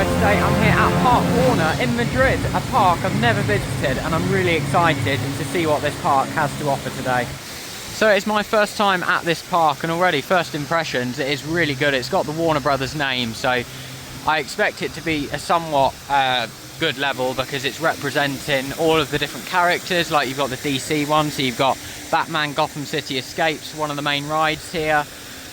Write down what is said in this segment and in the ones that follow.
guys, today I'm here at Parque Warner in Madrid, a park I've never visited, and I'm really excited to see what this park has to offer today. So it's my first time at this park, and already first impressions, it is really good. It's got the Warner Brothers name, so I expect it to be a somewhat good level because it's representing all of the different characters. Like you've got the DC one, so you've got Batman Gotham City Escapes, one of the main rides here.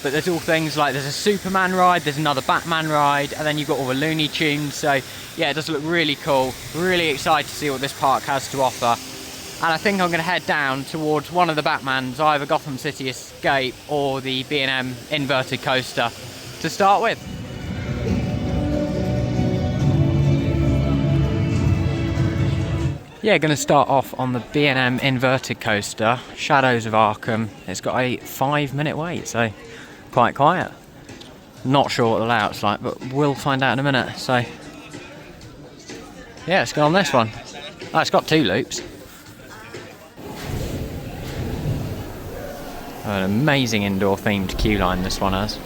But there's all things like there's a Superman ride, there's another Batman ride, and then you've got all the Looney Tunes. So yeah, it does look really cool. Really excited to see what this park has to offer. And I think I'm going to head down towards one of the Batmans, either Gotham City Escape or the B&M inverted coaster to start with. Yeah, going to start off on the B&M inverted coaster, Shadows of Arkham. It's got a 5-minute wait, so quite quiet. Not sure what the layout's like, but we'll find out in a minute. So yeah, let's go on this one. Oh, it's got 2 loops. Oh, an amazing indoor themed queue line this one has.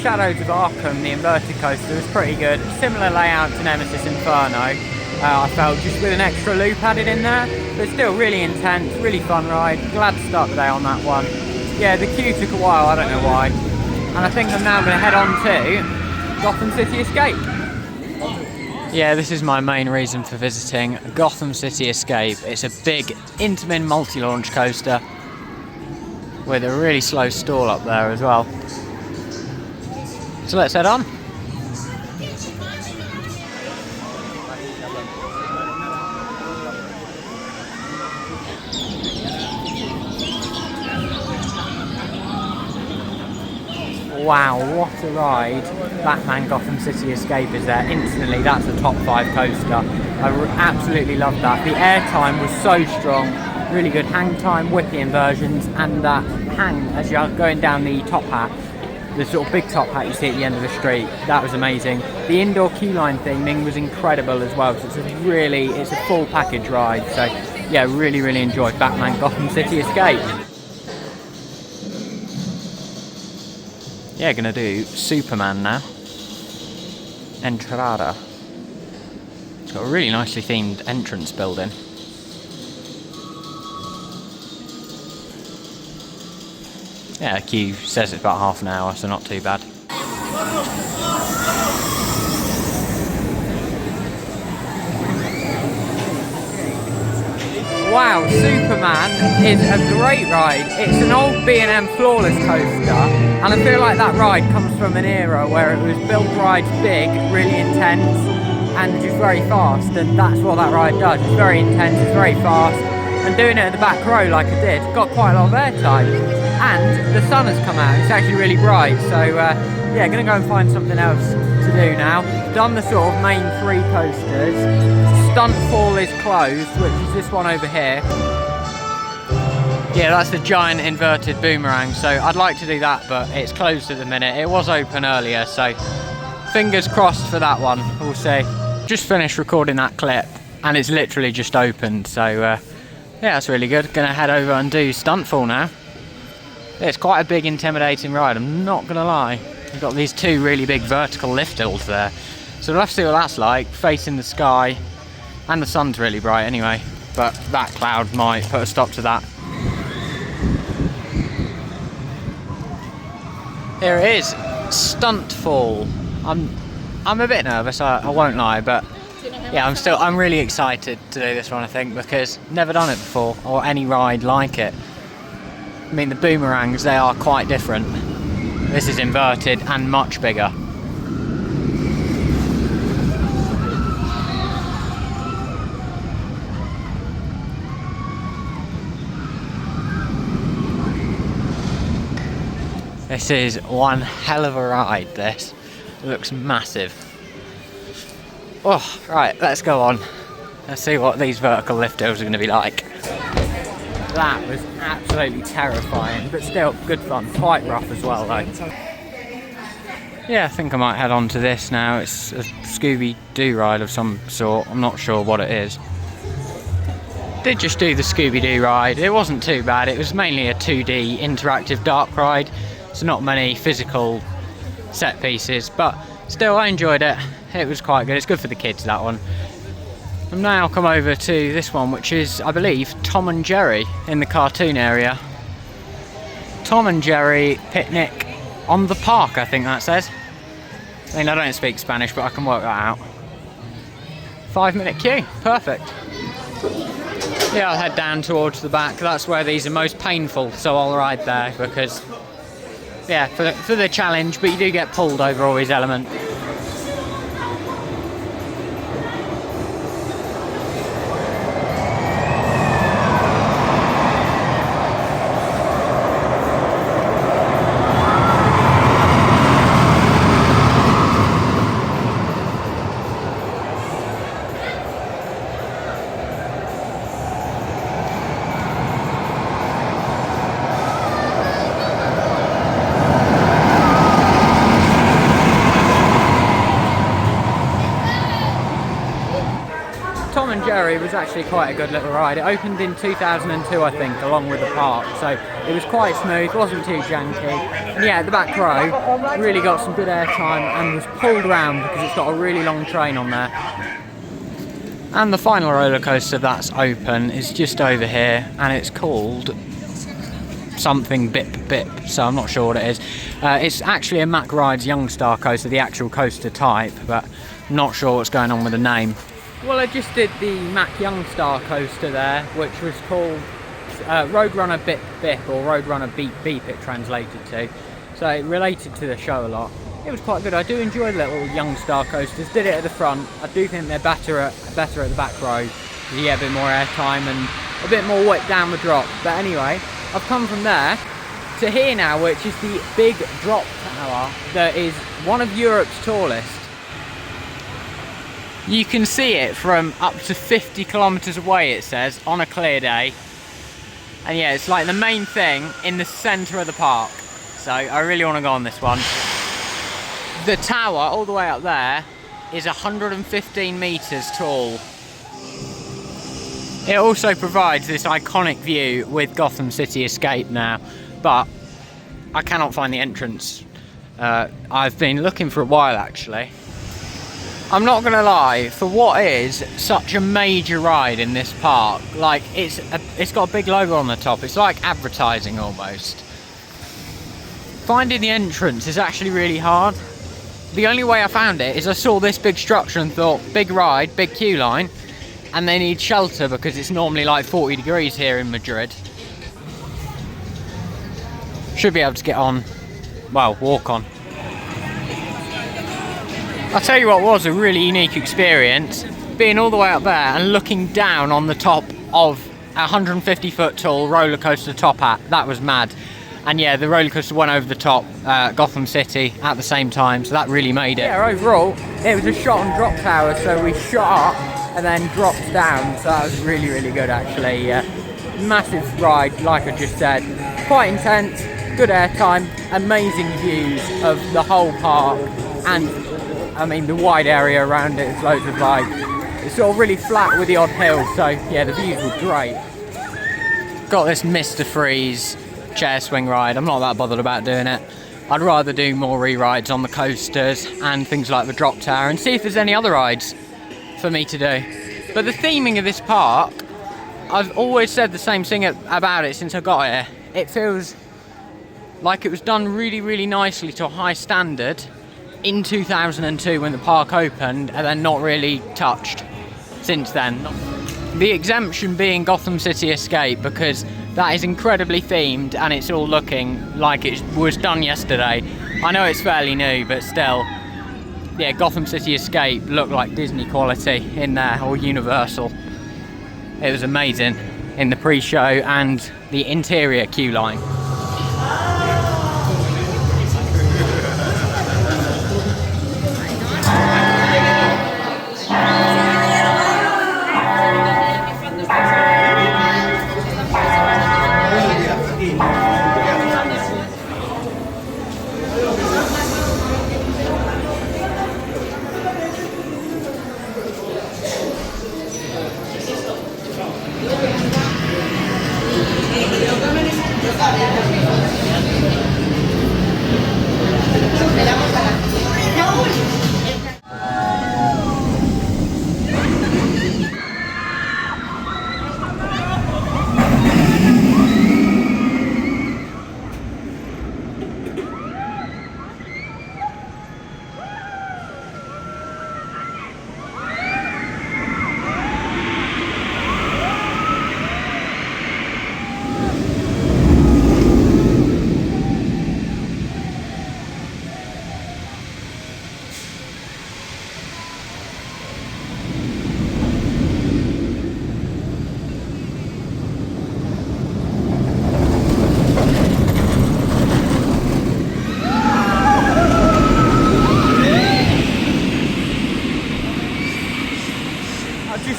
Shadows of Arkham, the inverted coaster, is pretty good. Similar layout to Nemesis Inferno. I felt just with an extra loop added in there, but still really intense, really fun ride. Glad to start the day on that one. Yeah, the queue took a while, I don't know why. And I think I'm now going to head on to Gotham City Escape. Yeah, this is my main reason for visiting Gotham City Escape. It's a big Intamin multi-launch coaster with a really slow stall up there as well. So let's head on. Wow, what a ride. Batman Gotham City Escape is there. Instantly, that's a top 5 coaster. I absolutely love that. The airtime was so strong. Really good hang time, whippy inversions, and that hang as you're going down the top hat. The sort of big top hat you see at the end of the street, that was amazing. The indoor queue line theming was incredible as well, so it's a full package ride. So yeah, really enjoyed Batman Gotham City Escape. Yeah, gonna do Superman now. Entrada. It's got a really nicely themed entrance building. Yeah, the queue says it's about half an hour, so not too bad. Wow, Superman is a great ride. It's an old B&M flawless coaster, and I feel like that ride comes from an era where it was built rides big, really intense, and just very fast, and that's what that ride does. It's very intense, it's very fast, and doing it at the back row like I did, got quite a lot of airtime. And the sun has come out, it's actually really bright, so yeah, gonna go and find something else to do now. Done the sort of main 3 coasters. Stuntfall is closed, which is this one over here. Yeah, that's the giant inverted boomerang, so I'd like to do that, but it's closed at the minute. It was open earlier, so fingers crossed for that one, we'll see. Just finished recording that clip, and it's literally just opened, so yeah, that's really good. Gonna head over and do Stuntfall now. It's quite a big, intimidating ride, I'm not gonna lie. You've got these 2 really big vertical lift hills there. So we'll have to see what that's like, facing the sky. And the sun's really bright anyway, but that cloud might put a stop to that. Here it is, Stuntfall. I'm a bit nervous, I won't lie, but yeah, I'm really excited to do this one, I think, because never done it before, or any ride like it. I mean, the boomerangs, they are quite different. This is inverted and much bigger. This is one hell of a ride, this. It looks massive. Oh, right, let's go on. Let's see what these vertical lift hills are going to be like. That was absolutely terrifying, but still good fun. Quite rough as well though. Yeah, I think I might head on to this now. It's a Scooby-Doo ride of some sort. I'm not sure what it is. Did just do the Scooby-Doo ride. It wasn't too bad. It was mainly a 2D interactive dark ride, so not many physical set pieces, but still I enjoyed it. It was quite good. It's good for the kids, that one. I've now come over to this one, which is, I believe, Tom and Jerry in the cartoon area. Tom and Jerry picnic on the park, I think that says. I mean, I don't speak Spanish, but I can work that out. 5-minute queue, perfect. Yeah, I'll head down towards the back. That's where these are most painful, so I'll ride there because, yeah, for the challenge, but you do get pulled over all these elements. Tom and Jerry was actually quite a good little ride. It opened in 2002, I think, along with the park, so it was quite smooth, wasn't too janky. And yeah, the back row really got some good airtime and was pulled around because it's got a really long train on there. And the final roller coaster that's open is just over here, and it's called something Bip Bip, so I'm not sure what it is. It's actually a Mack Rides Youngstar coaster, the actual coaster type, but I'm not sure what's going on with the name. Well, I just did the Mack Youngstar coaster there, which was called Roadrunner Bip Bip, or Roadrunner Beep Beep it translated to. So it related to the show a lot. It was quite good. I do enjoy the little Youngstar coasters. Did it at the front. I do think they're better at the back row. You get a bit more airtime and a bit more weight down the drop. But anyway, I've come from there to here now, which is the big drop tower that is one of Europe's tallest. You can see it from up to 50 kilometers away, it says, on a clear day. And yeah, it's like the main thing in the center of the park. So I really want to go on this one. The tower, all the way up there, is 115 meters tall. It also provides this iconic view with Gotham City Escape now, but I cannot find the entrance. I've been looking for a while, actually. I'm not gonna lie, for what is such a major ride in this park, like it's got a big logo on the top. It's like advertising almost. Finding the entrance is actually really hard. The only way I found it is I saw this big structure and thought, big ride, big queue line, and they need shelter because it's normally like 40 degrees here in Madrid. Should be able to get on, well, walk on. I'll tell you what was a really unique experience, being all the way up there and looking down on the top of a 150 foot tall roller coaster top hat. That was mad. And yeah, the roller coaster went over the top, Gotham City at the same time, so that really made it. Yeah, overall, it was a shot and drop tower, so we shot up and then dropped down, so that was really, really good actually. Massive ride, like I just said. Quite intense, good airtime, amazing views of the whole park, and I mean the wide area around it is loads of like, it's all really flat with the odd hill, so yeah, the views were great. Got this Mr. Freeze chair swing ride. I'm not that bothered about doing it. I'd rather do more re-rides on the coasters and things like the drop tower and see if there's any other rides for me to do. But the theming of this park, I've always said the same thing about it since I got here. It feels like it was done really, really nicely to a high standard in 2002 when the park opened, and then not really touched since then. The exemption being Gotham City Escape, because that is incredibly themed and it's all looking like it was done yesterday. I know it's fairly new, but still, yeah, Gotham City Escape looked like Disney quality in there, or Universal. It was amazing in the pre-show and the interior queue line.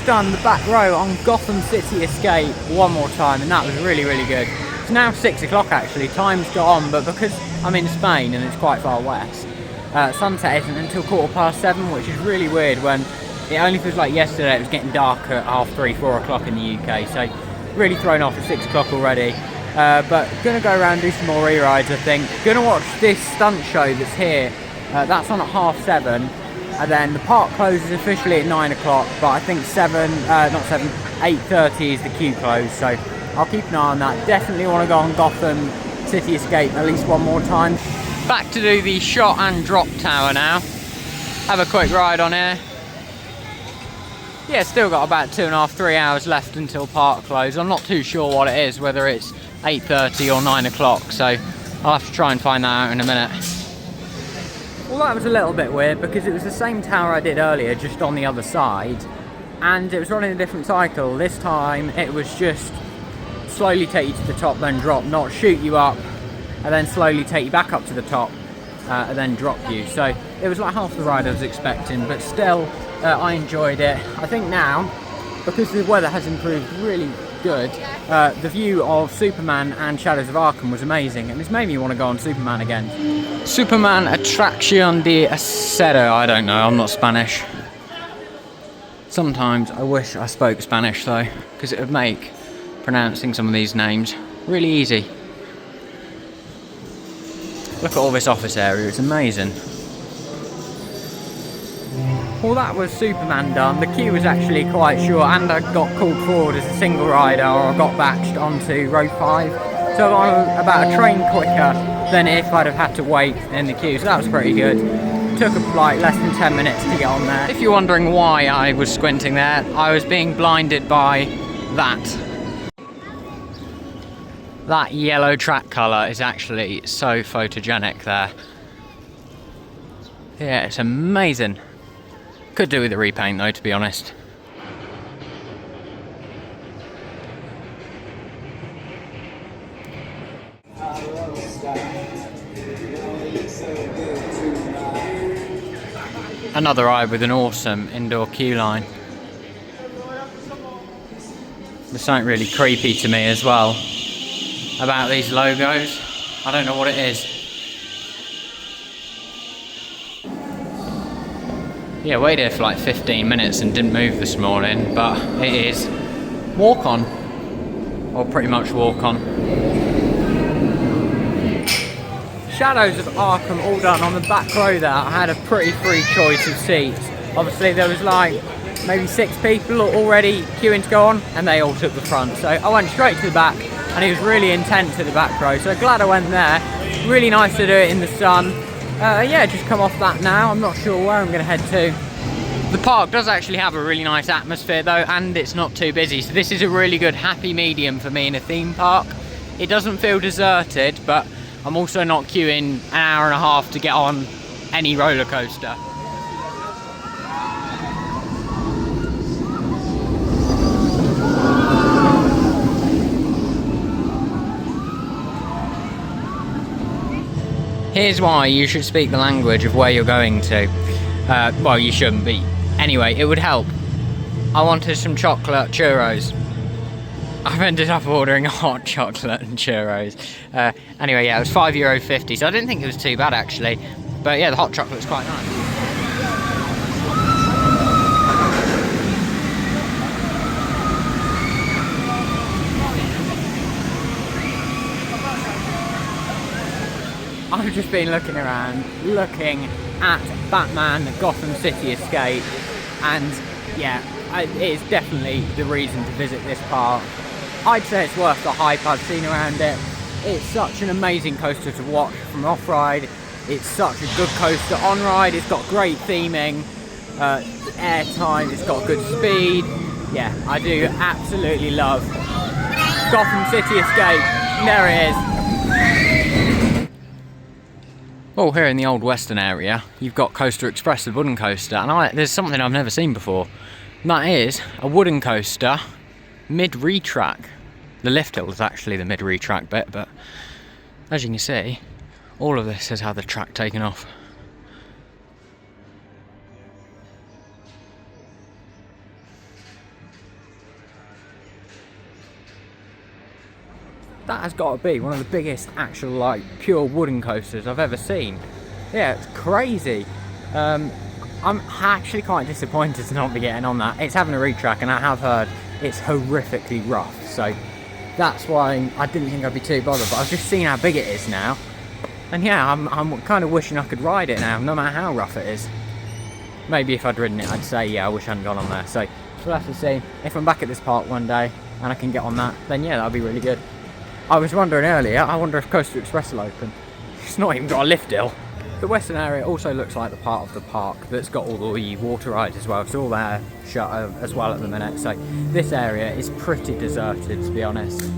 Done the back row on Gotham City Escape one more time, and that was really good. It's now 6 o'clock actually, time's gone, but because I'm in Spain and it's quite far west, sunset isn't until 7:15, which is really weird when it only feels like yesterday it was getting dark at 3:30, 4 o'clock in the UK, so really thrown off at 6 o'clock already. But gonna go around and do some more e-rides I think. Gonna watch this stunt show that's here, that's on at 7:30. And then the park closes officially at 9 o'clock, but I think 8:30 is the queue close, so I'll keep an eye on that. Definitely want to go on Gotham City Escape at least one more time. Back to do the shot and drop tower now. Have a quick ride on here. Yeah, still got about 2.5, 3 hours left until park close. I'm not too sure what it is, whether it's 8:30 or 9 o'clock, so I'll have to try and find that out in a minute. Well, that was a little bit weird because it was the same tower I did earlier, just on the other side, and it was running a different cycle. This time it was just slowly take you to the top, then drop, not shoot you up, and then slowly take you back up to the top, and then drop you. So it was like half the ride I was expecting, but still, I enjoyed it. I think now, because the weather has improved really good, the view of Superman and Shadows of Arkham was amazing, and it's made me want to go on Superman again. Superman Atracción de Acero, I don't know, I'm not Spanish. Sometimes I wish I spoke Spanish though, because it would make pronouncing some of these names really easy. Look at all this office area, it's amazing. Well, that was Superman done. The queue was actually quite short, and I got called forward as a single rider, or I got batched onto row 5. So I got about a train quicker than if I'd have had to wait in the queue, so that was pretty good. Took like less than 10 minutes to get on there. If you're wondering why I was squinting there, I was being blinded by that. That yellow track colour is actually so photogenic there. Yeah, it's amazing. Could do with a repaint though, to be honest. Another ride with an awesome indoor queue line. There's something really creepy to me as well about these logos. I don't know what it is. Yeah, waited here for like 15 minutes and didn't move this morning, but it is walk on, or pretty much walk on. Shadows of Arkham all done on the back row there. I had a pretty free choice of seats. Obviously there was like maybe 6 people already queuing to go on, and they all took the front. So I went straight to the back, and it was really intense at the back row. So glad I went there. Really nice to do it in the sun. Yeah, just come off that now. I'm not sure where I'm going to head to. The park does actually have a really nice atmosphere though, and it's not too busy. So this is a really good happy medium for me in a theme park. It doesn't feel deserted, but I'm also not queuing an hour and a half to get on any roller coaster. Here's why you should speak the language of where you're going to. Well, you shouldn't, but anyway, it would help. I wanted some chocolate churros. I've ended up ordering hot chocolate and churros. Anyway, yeah, it was €5.50, so I didn't think it was too bad actually. But yeah, the hot chocolate's quite nice. I've just been looking around, looking at Batman Gotham City Escape, and yeah, it is definitely the reason to visit this park. I'd say it's worth the hype I've seen around it. It's such an amazing coaster to watch from off-ride. It's such a good coaster on-ride. It's got great theming, air time, it's got good speed. Yeah, I do absolutely love Gotham City Escape. There it is. Well, here in the Old Western area, you've got Coaster Express, the wooden coaster, and there's something I've never seen before. And that is a wooden coaster mid-retrack. The lift hill is actually the mid-retrack bit, but as you can see, all of this has had the track taken off. That has got to be one of the biggest actual like pure wooden coasters I've ever seen. Yeah, it's crazy. I'm actually quite disappointed to not be getting on that. It's having a retrack, and I have heard it's horrifically rough, so that's why I didn't think I'd be too bothered, but I've just seen how big it is now. And yeah, I'm kind of wishing I could ride it now, no matter how rough it is. Maybe if I'd ridden it, I'd say, yeah, I wish I hadn't gone on there. So we'll have to see. If I'm back at this park one day and I can get on that, then yeah, that'll be really good. I was wondering earlier, I wonder if Coaster Express will open. It's not even got a lift hill. The western area also looks like the part of the park that's got all the water rides as well. It's all there shut as well at the minute. So this area is pretty deserted, to be honest.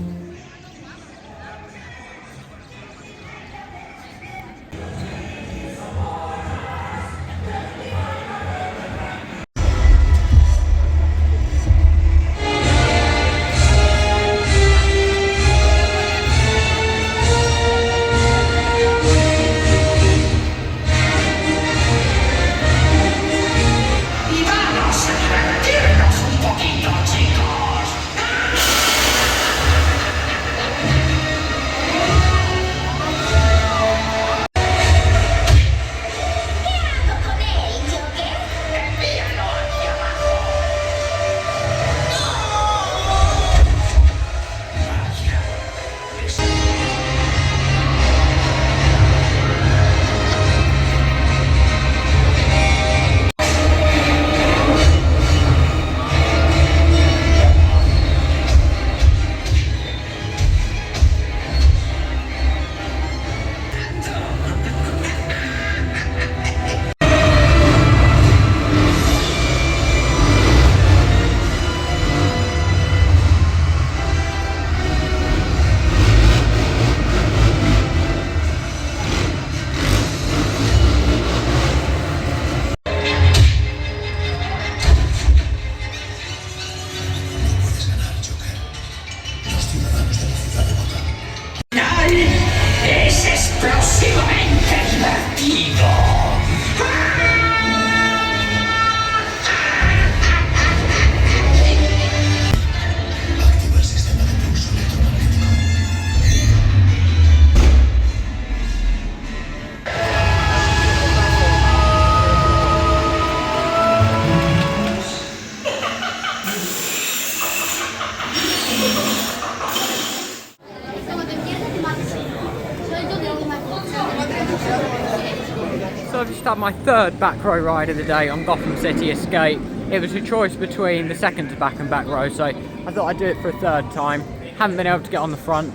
So I've just had my third back row ride of the day on Gotham City Escape. It was a choice between the second to back and back row, so I thought I'd do it for a third time. Haven't been able to get on the front.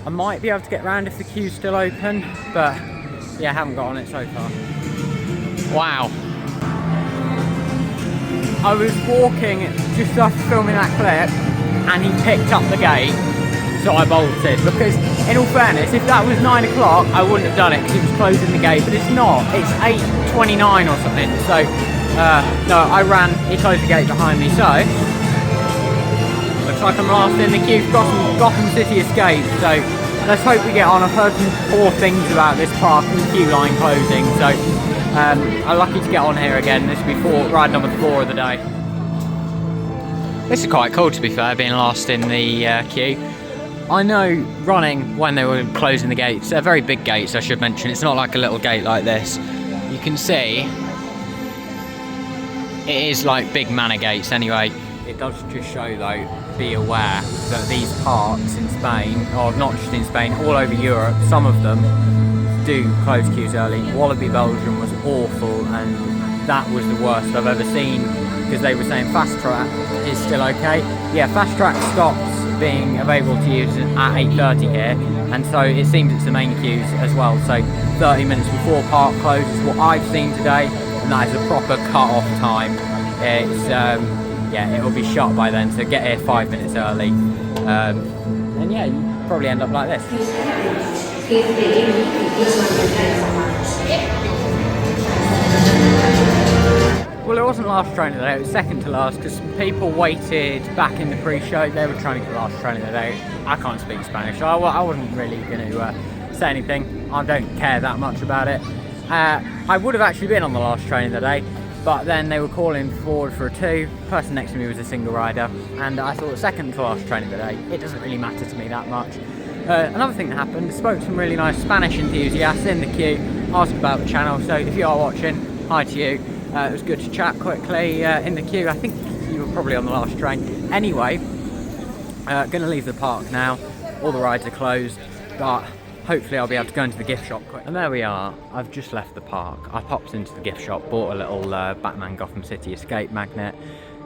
I might be able to get round if the queue's still open, but yeah, I haven't got on it so far. Wow. I was walking just after filming that clip and he picked up the gate, so I bolted, because in all fairness, if that was 9 o'clock I wouldn't have done it because it was closing the gate, but it's not, it's 8:29 or something, so no, I ran, he closed the gate behind me, so looks like I'm last in the queue for Gotham City Escape, so let's hope we get on. I've heard some poor things about this park and the queue line closing, so I'm lucky to get on here again. This will be ride number 4 of the day. This is quite cool, to be fair, being last in the queue. I know running when they were closing the gates, they're very big gates I should mention, it's not like a little gate like this. You can see it is like big manor gates anyway. It does just show though, be aware that these parks in Spain, or not just in Spain, all over Europe, some of them do close queues early. Wallaby Belgium was awful, and that was the worst I've ever seen, because they were saying fast track is still okay. Yeah, fast track stops being available to use at 8:30 here, and so it seems it's the main queues as well. So 30 minutes before park close is what I've seen today, and that is a proper cut-off time. It's yeah, it'll be shut by then, so get here 5 minutes early, and yeah, you probably end up like this. Well, it wasn't last train of the day, it was second to last, because people waited back in the pre-show. They were trying to get last train of the day. I can't speak Spanish, so I wasn't really going to say anything. I don't care that much about it. I would have actually been on the last train of the day, but then they were calling forward for a 2. The person next to me was a single rider, and I thought second to last train of the day, it doesn't really matter to me that much. Another thing that happened, I spoke to some really nice Spanish enthusiasts in the queue, asked about the channel, so if you are watching, hi to you. It was good to chat quickly in the queue. I think you were probably on the last train. Anyway, going to leave the park now. All the rides are closed, but hopefully I'll be able to go into the gift shop quick. And there we are. I've just left the park. I popped into the gift shop, bought a little Batman Gotham City Escape magnet.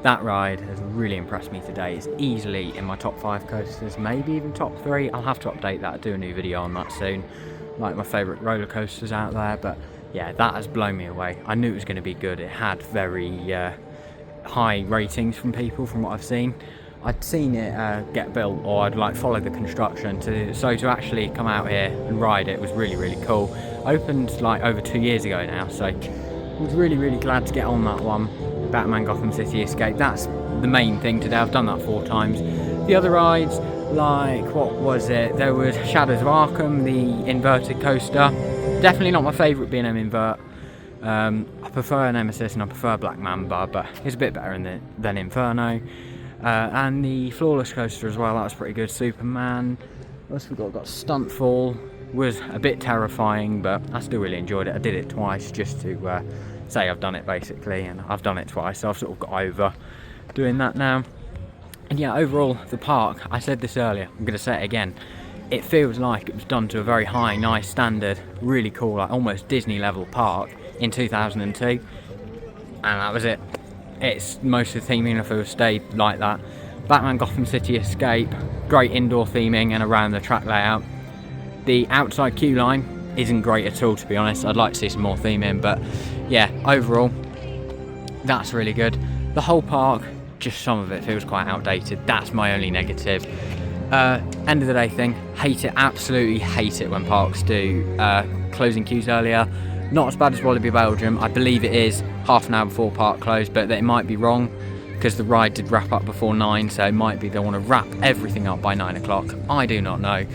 That ride has really impressed me today. It's easily in my top 5 coasters, maybe even top 3. I'll have to update that, do a new video on that soon. Like my favourite roller coasters out there, but yeah, that has blown me away. I knew it was going to be good. It had very high ratings from people, from what I've seen. I'd seen it get built, or I'd like follow the construction, so to actually come out here and ride it was really, really cool. Opened like over 2 years ago now, so I was really, really glad to get on that one. Batman Gotham City Escape, that's the main thing today. I've done that 4 times. The other rides, like, what was it? There was Shadows of Arkham, the inverted coaster. Definitely not my favourite B&M invert. I prefer Nemesis and I prefer Black Mamba, but it's a bit better than Inferno. And the Flawless coaster as well, that was pretty good. Superman. What else we got? Stuntfall. Was a bit terrifying, but I still really enjoyed it. I did it twice just to say I've done it, basically, and I've done it twice, so I've sort of got over doing that now. And yeah, overall, the park, I said this earlier, I'm going to say it again, it feels like it was done to a very high, nice standard, really cool, like almost Disney level park in 2002, and that was it. It's most of the theming, I feel, stayed like that. Batman Gotham City Escape, great indoor theming and around the track layout. The outside queue line isn't great at all, to be honest. I'd like to see some more theming, but yeah, overall, that's really good. The whole park, just some of it feels quite outdated. That's my only negative. End of the day thing, hate it, absolutely hate it when parks do closing queues earlier. Not as bad as Wallaby Belgium. I believe it is half an hour before park close, but it might be wrong because the ride did wrap up before 9, so it might be they want to wrap everything up by 9 o'clock. I do not know,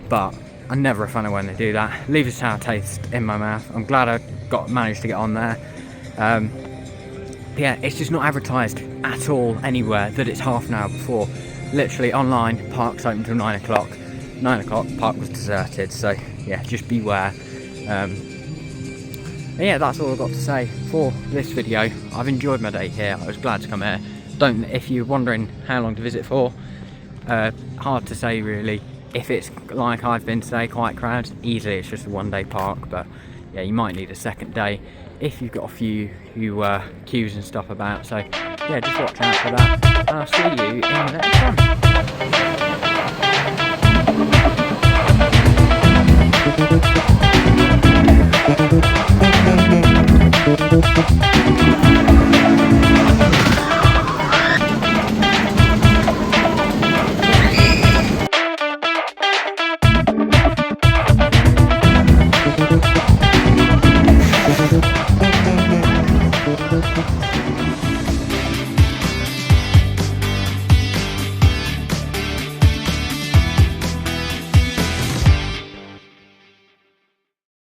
but I'm never a fan of when they do that. Leave a sour taste in my mouth. I'm glad I managed to get on there. Yeah, it's just not advertised at all anywhere that it's half an hour before. Literally online, park's open till 9 o'clock. 9 o'clock, park was deserted, so yeah, just beware. Yeah, that's all I've got to say for this video. I've enjoyed my day here. I was glad to come here. If you're wondering how long to visit for, hard to say really. If it's like I've been today, quite crowded, easily it's just a 1-day park, but yeah, you might need a second day if you've got a few queues and stuff about. So yeah, just watch out for that, and I'll see you in the next one.